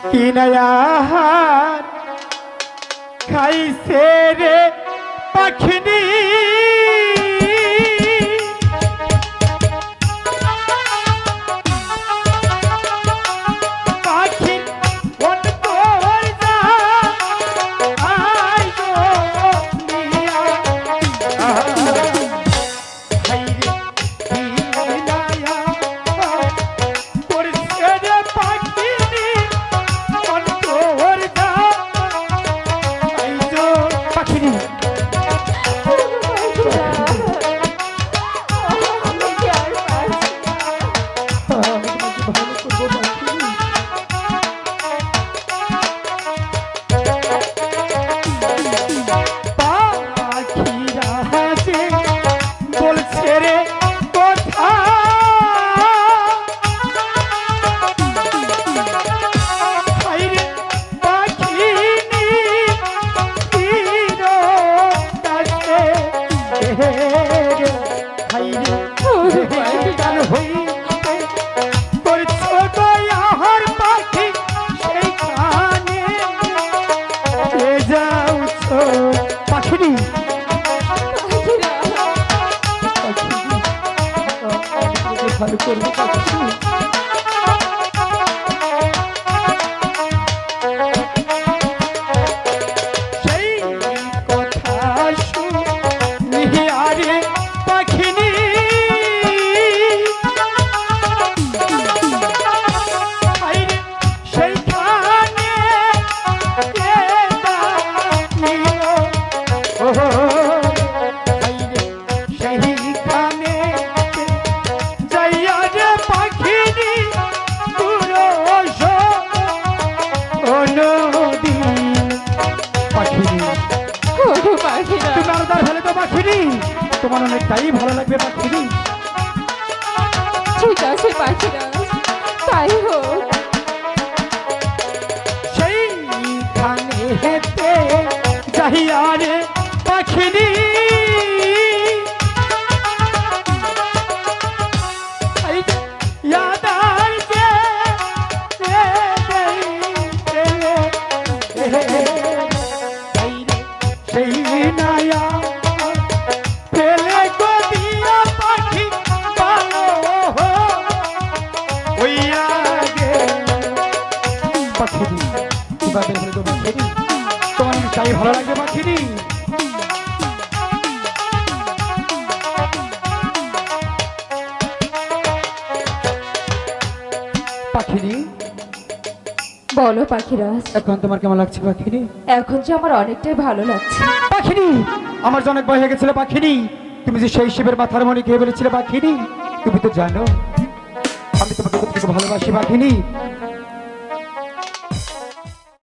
কিনায়ার খাইছে রে পাখিনি ভালো করবো তোমার অনেকটাই ভালো লাগবে পাখিনি। ঠিক আছে পাখিরা, তাই হোক। সেইখানে হেঁটে যাইয়া রে পাখিনি সেই নায়া তোমার চাই ভালো লাগবে পাখিনি। পাখিনি বলো পাখিরাজ, এখন তোমার কেমন লাগছে পাখিনি? এখন যে আমার অনেকটাই ভালো লাগছে পাখিনি। আমার যে অনেক ভয় হয়ে গেছিল পাখিনি, তুমি যে সেই শিবের মাথার মনে খেয়ে ফেলেছিলে পাখিনি। তুমি তো জানো আমি তোমাকে কতটুকু ভালোবাসি পাখিনি।